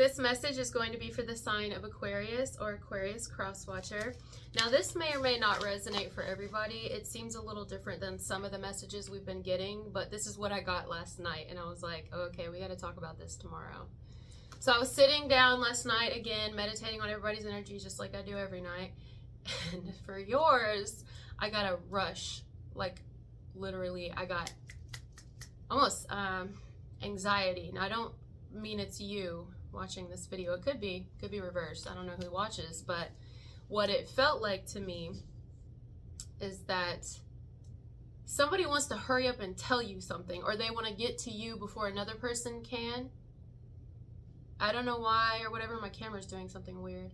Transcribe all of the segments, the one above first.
This message is going to be for the sign of Aquarius or Aquarius cross-watcher. Now, this may or may not resonate for everybody. It seems a little different than some of the messages we've been getting, but this is what I got last night, and I was like, okay, we got to talk about this tomorrow. So I was sitting down last night, again, meditating on everybody's energy, just like I do every night. And for yours, I got a rush. Like, literally, I got almost anxiety. Now, I don't mean it's you watching this video. It could be reversed. I don't know who watches, but what it felt like to me is that somebody wants to hurry up and tell you something, or they want to get to you before another person can. I don't know why or whatever. My camera's doing something weird.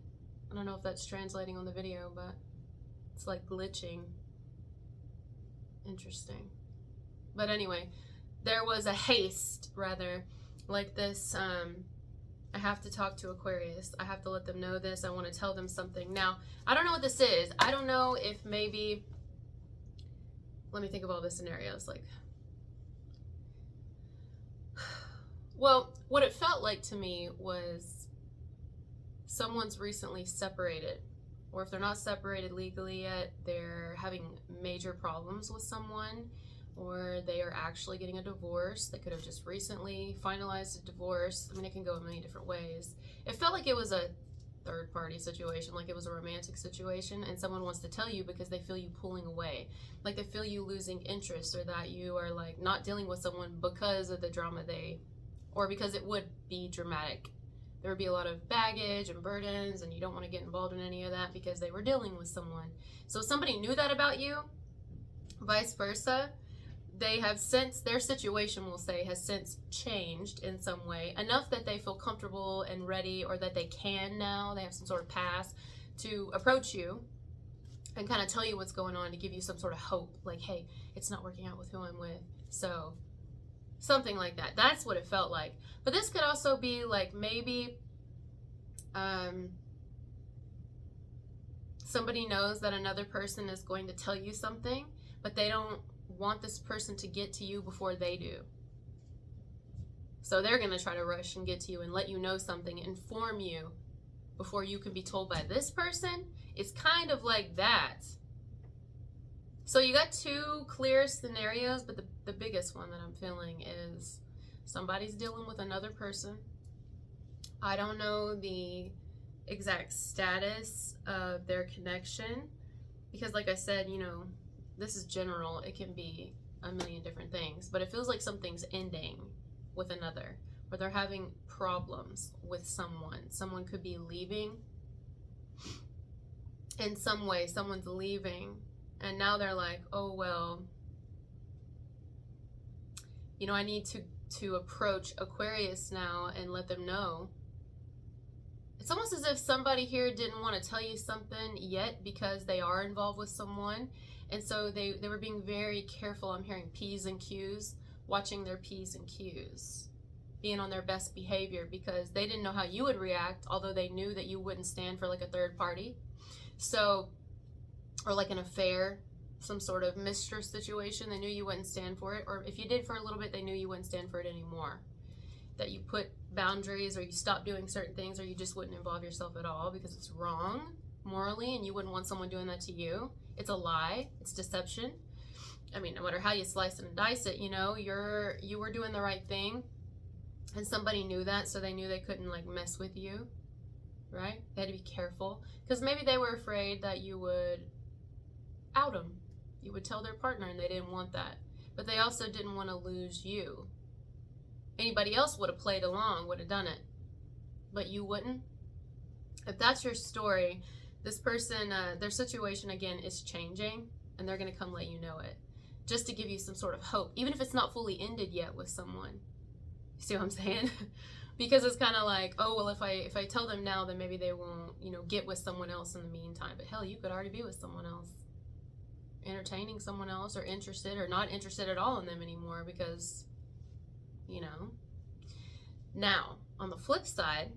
I don't know if that's translating on the video, but it's like glitching. Interesting. But anyway, there was a haste, rather, like this. I have to talk to Aquarius. I have to let them know this. I want to tell them something. Now, I don't know what this is. I don't know if maybe, let me think of all the scenarios. Like, well, what it felt like to me was someone's recently separated, or if they're not separated legally yet, they're having major problems with someone, or they are actually getting a divorce. They could have just recently finalized a divorce. I mean, it can go in many different ways. It felt like it was a third party situation, like it was a romantic situation, and someone wants to tell you because they feel you pulling away. Like they feel you losing interest, or that you are like not dealing with someone because of the drama or because it would be dramatic. There would be a lot of baggage and burdens, and you don't want to get involved in any of that because they were dealing with someone. So somebody knew that about you, vice versa. They have since, their situation, we'll say, has since changed in some way, enough that they feel comfortable and ready, or that they can now, they have some sort of pass to approach you and kind of tell you what's going on, to give you some sort of hope, like, hey, it's not working out with who I'm with. So something like that. That's what it felt like. But this could also be like maybe somebody knows that another person is going to tell you something, but they don't want this person to get to you before they do. So they're going to try to rush and get to you and let you know something, inform you before you can be told by this person. It's kind of like that. So you got two clear scenarios, but the biggest one that I'm feeling is somebody's dealing with another person. I don't know the exact status of their connection, because like I said, you know, this is general. It can be a million different things, but it feels like something's ending with another, or they're having problems with someone. Someone could be leaving in some way. Someone's leaving, and now they're like, oh, well, you know, I need to approach Aquarius now and let them know. It's almost as if somebody here didn't want to tell you something yet because they are involved with someone. And so they were being very careful. I'm hearing P's and Q's, watching their P's and Q's, being on their best behavior, because they didn't know how you would react, although they knew that you wouldn't stand for like a third party. So, or like an affair, some sort of mistress situation. They knew you wouldn't stand for it. Or if you did for a little bit, they knew you wouldn't stand for it anymore. That you put boundaries, or you stop doing certain things, or you just wouldn't involve yourself at all because it's wrong morally, and you wouldn't want someone doing that to you. It's a lie. It's deception. I mean, no matter how you slice it and dice it, you know, you were doing the right thing, and somebody knew that, so they knew they couldn't like mess with you, right? They had to be careful, because maybe they were afraid that you would out them. You would tell their partner, and they didn't want that. But they also didn't want to lose you. Anybody else would have played along, would have done it, but you wouldn't. If that's your story, this person, their situation again is changing, and they're going to come let you know it, just to give you some sort of hope, even if it's not fully ended yet with someone. You see what I'm saying? Because it's kind of like, oh, well, if I tell them now, then maybe they won't, you know, get with someone else in the meantime. But hell, you could already be with someone else, entertaining someone else, or interested, or not interested at all in them anymore, because, you know. Now, on the flip side,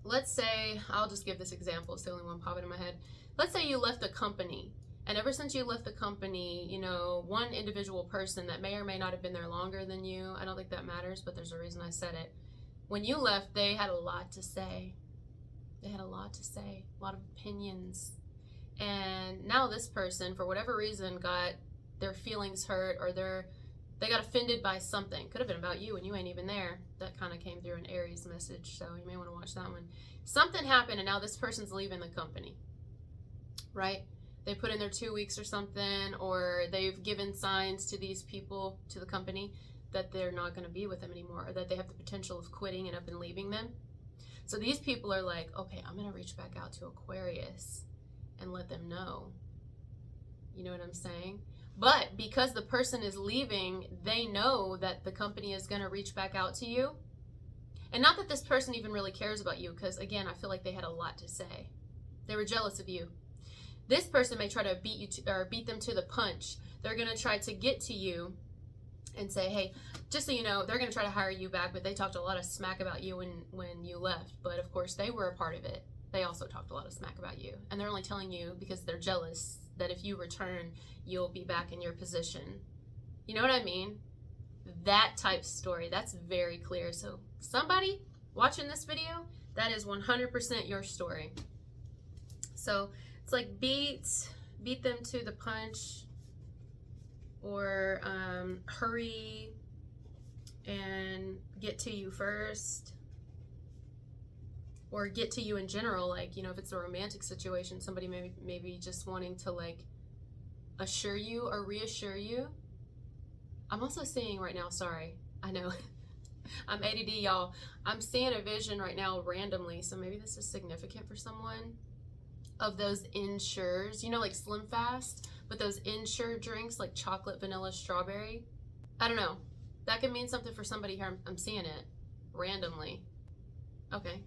let's say, I'll just give this example, it's the only one popping in my head. Let's say you left a company, and ever since you left the company, you know, one individual person that may or may not have been there longer than you, I don't think that matters, but there's a reason I said it, When you left, they had a lot to say. They had a lot to say, a lot of opinions. And now this person, for whatever reason, got their feelings hurt, or they got offended by something. Could have been about you and you ain't even there. That kind of came through an Aries message, so you may want to watch that one. Something happened and now this person's leaving the company, right? They put in their 2 weeks or something, or they've given signs to these people, to the company, that they're not going to be with them anymore, or that they have the potential of quitting and up and leaving them. So these people are like, okay, I'm going to reach back out to Aquarius and let them know. You know what I'm saying? But because the person is leaving, they know that the company is going to reach back out to you. And not that this person even really cares about you, because again, I feel like they had a lot to say. They were jealous of you. This person may try to beat them to the punch. They're going to try to get to you and say, hey, just so you know, they're going to try to hire you back, but they talked a lot of smack about you when you left. But of course, they were a part of it. They also talked a lot of smack about you. And they're only telling you because they're jealous that if you return, you'll be back in your position. You know what I mean? That type story, that's very clear. So somebody watching this video, that is 100% your story. So it's like beat them to the punch, or hurry and get to you first, or get to you in general. Like, you know, if it's a romantic situation, somebody maybe just wanting to like assure you or reassure you. I'm also seeing right now, sorry, I know I'm ADD, y'all. I'm seeing a vision right now randomly, so maybe this is significant for someone, of those Ensures, you know, like Slim Fast, but those Ensure drinks, like chocolate, vanilla, strawberry. I don't know. That could mean something for somebody here. I'm seeing it randomly. Okay.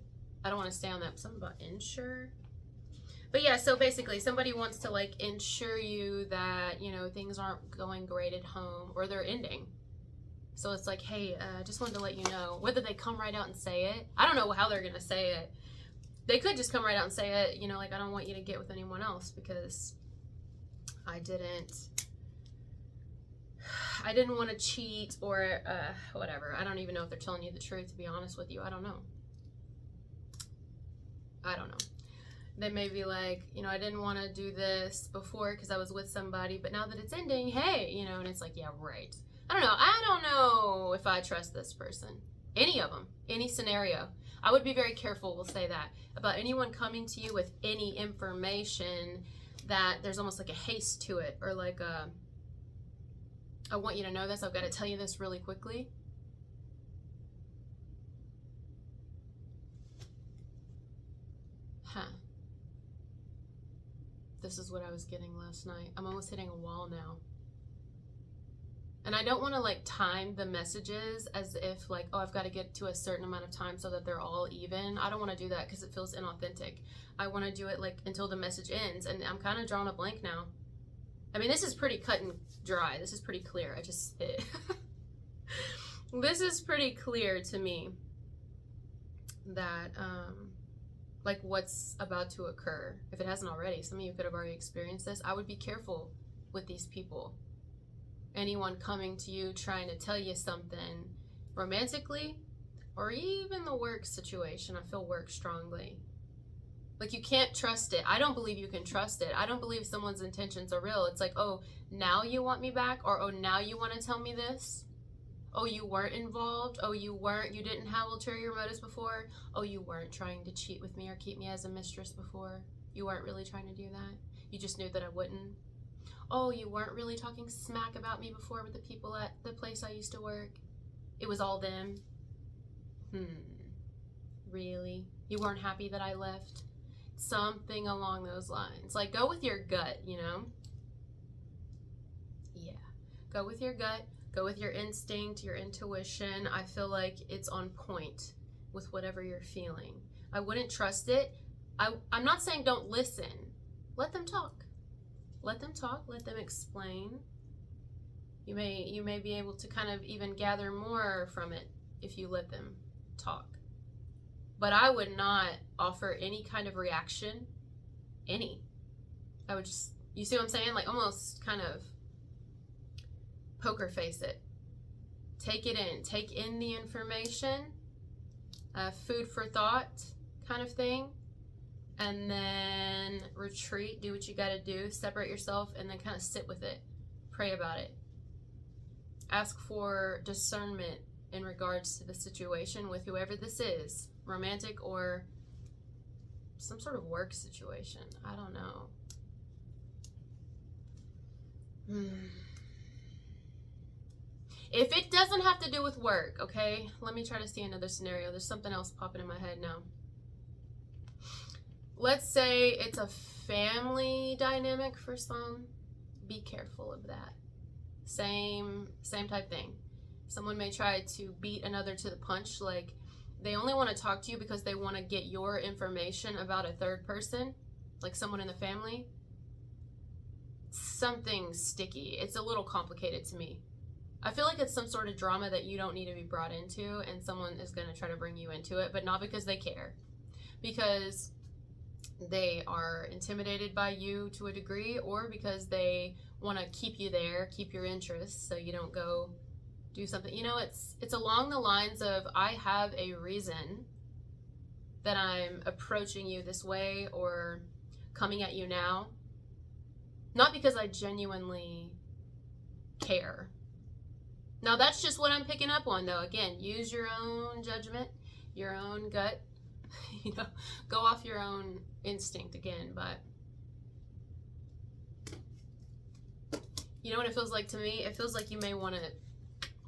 I don't want to stay on that. Something about Ensure. But yeah, so basically somebody wants to like ensure you that, you know, things aren't going great at home, or they're ending. So it's like, hey, just wanted to let you know. Whether they come right out and say it, I don't know how they're going to say it. They could just come right out and say it, you know, like, I don't want you to get with anyone else because I didn't want to cheat, or whatever. I don't even know if they're telling you the truth, to be honest with you. I don't know. They may be like, you know, I didn't want to do this before because I was with somebody, but now that it's ending, hey, you know, and it's like, yeah, right. I don't know if I trust this person. Any of them, any scenario. I would be very careful, we'll say that, about anyone coming to you with any information that there's almost like a haste to it, or like I want you to know this, I've got to tell you this really quickly. This is what I was getting last night. I'm almost hitting a wall now. And I don't want to like time the messages as if like, oh, I've got to get to a certain amount of time so that they're all even. I don't want to do that because it feels inauthentic. I want to do it like until the message ends, and I'm kind of drawing a blank now. I mean, this is pretty cut and dry. This is pretty clear. This is pretty clear to me that like what's about to occur. If it hasn't already, some of you could have already experienced this. I would be careful with these people. Anyone coming to you trying to tell you something romantically, or even the work situation. I feel work strongly. Like, you can't trust it. I don't believe you can trust it. I don't believe someone's intentions are real. It's like, oh, now you want me back? Or, oh, now you want to tell me this? Oh, you weren't involved? Oh, you didn't have ulterior motives before? Oh, you weren't trying to cheat with me or keep me as a mistress before? You weren't really trying to do that? You just knew that I wouldn't? Oh, you weren't really talking smack about me before with the people at the place I used to work? It was all them? Really? You weren't happy that I left? Something along those lines. Like, go with your gut, you know? Yeah. Go with your gut. Go with your instinct, your intuition. I feel like it's on point with whatever you're feeling. I wouldn't trust it. I'm not saying don't listen. Let them talk. Let them talk. Let them explain. You may be able to kind of even gather more from it if you let them talk. But I would not offer any kind of reaction. I would just, you see what I'm saying? Like, almost kind of poker face it. Take it in. Take in the information food for thought kind of thing. And then retreat, do what you got to do, separate yourself, and then kind of sit with it. Pray about it. Ask for discernment in regards to the situation with whoever this is, romantic or some sort of work situation. I don't know. If it doesn't have to do with work, okay? Let me try to see another scenario. There's something else popping in my head now. Let's say it's a family dynamic for some. Be careful of that. Same type thing. Someone may try to beat another to the punch, like they only want to talk to you because they want to get your information about a third person, like someone in the family. Something sticky. It's a little complicated to me. I feel like it's some sort of drama that you don't need to be brought into, and someone is going to try to bring you into it, but not because they care. Because they are intimidated by you to a degree, or because they want to keep you there, keep your interests, so you don't go do something. You know, it's along the lines of, I have a reason that I'm approaching you this way or coming at you now. Not because I genuinely care. Now, that's just what I'm picking up on, though. Again, use your own judgment, your own gut. You know, go off your own instinct again. But you know what it feels like to me? It feels like you may want to,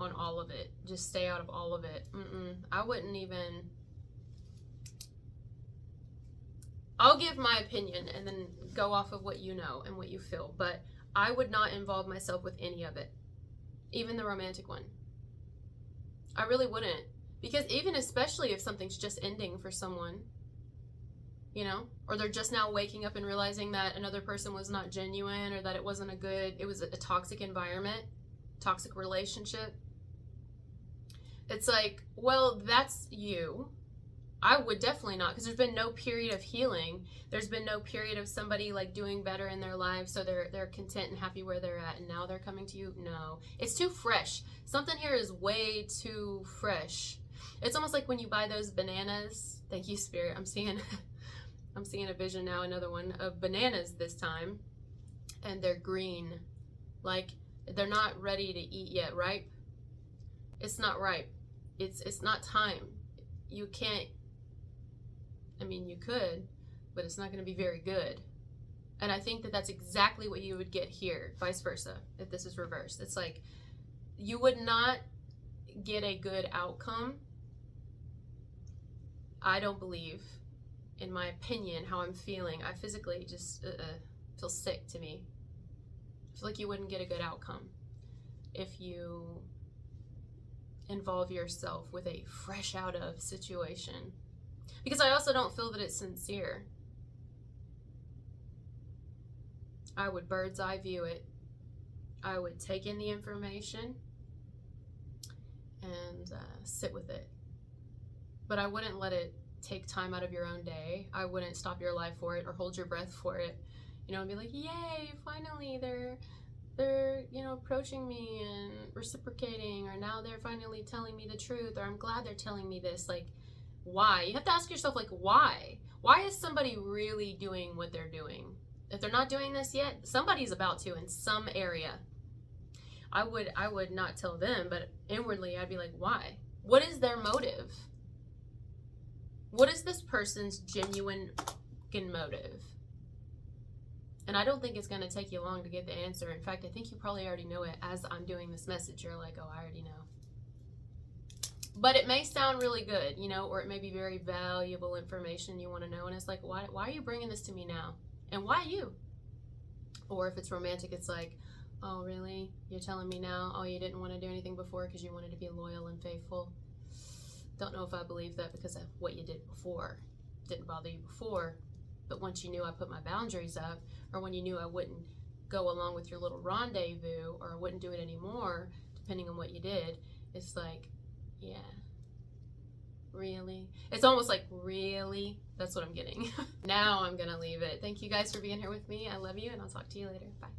on all of it, just stay out of all of it. I wouldn't even. I'll give my opinion and then go off of what you know and what you feel, but I would not involve myself with any of it, even the romantic one. I really wouldn't. Because even especially if something's just ending for someone, you know, or they're just now waking up and realizing that another person was not genuine, or that it wasn't it was a toxic environment, toxic relationship. It's like, well, that's you. I would definitely not, because there's been no period of healing. There's been no period of somebody like doing better in their lives, so they're content and happy where they're at, and now they're coming to you. No, it's too fresh. Something here is way too fresh. It's almost like when you buy those bananas. Thank you, Spirit. I'm seeing a vision now, another one of bananas this time, and they're green, like they're not ready to eat yet. Ripe? It's not ripe. It's not time. You can't. I mean, you could, but it's not going to be very good. And I think that that's exactly what you would get here, vice versa, if this is reversed. It's like you would not get a good outcome. I don't believe, in my opinion, how I'm feeling. I physically just feel sick to me. I feel like you wouldn't get a good outcome if you involve yourself with a fresh out of situation. Because I also don't feel that it's sincere. I would bird's eye view it. I would take in the information and sit with it. But I wouldn't let it take time out of your own day. I wouldn't stop your life for it or hold your breath for it. You know, and be like, yay, finally they're, you know, approaching me and reciprocating, or now they're finally telling me the truth, or I'm glad they're telling me this. Like, why? You have to ask yourself, like, why? Why is somebody really doing what they're doing? If they're not doing this yet, somebody's about to in some area. I would not tell them, but inwardly I'd be like, why? What is their motive? What is this person's genuine motive? And I don't think it's going to take you long to get the answer. In fact, I think you probably already know it. As I'm doing this message, you're like, oh, I already know. But it may sound really good, you know, or it may be very valuable information you want to know. And it's like, why are you bringing this to me now? And why you? Or if it's romantic, it's like, oh, really? You're telling me now? Oh, you didn't want to do anything before because you wanted to be loyal and faithful? Don't know if I believe that because of what you did before. Didn't bother you before. But once you knew I put my boundaries up, or when you knew I wouldn't go along with your little rendezvous, or I wouldn't do it anymore, depending on what you did, it's like, yeah, really? It's almost like, really? That's what I'm getting. Now I'm going to leave it. Thank you guys for being here with me. I love you, and I'll talk to you later. Bye.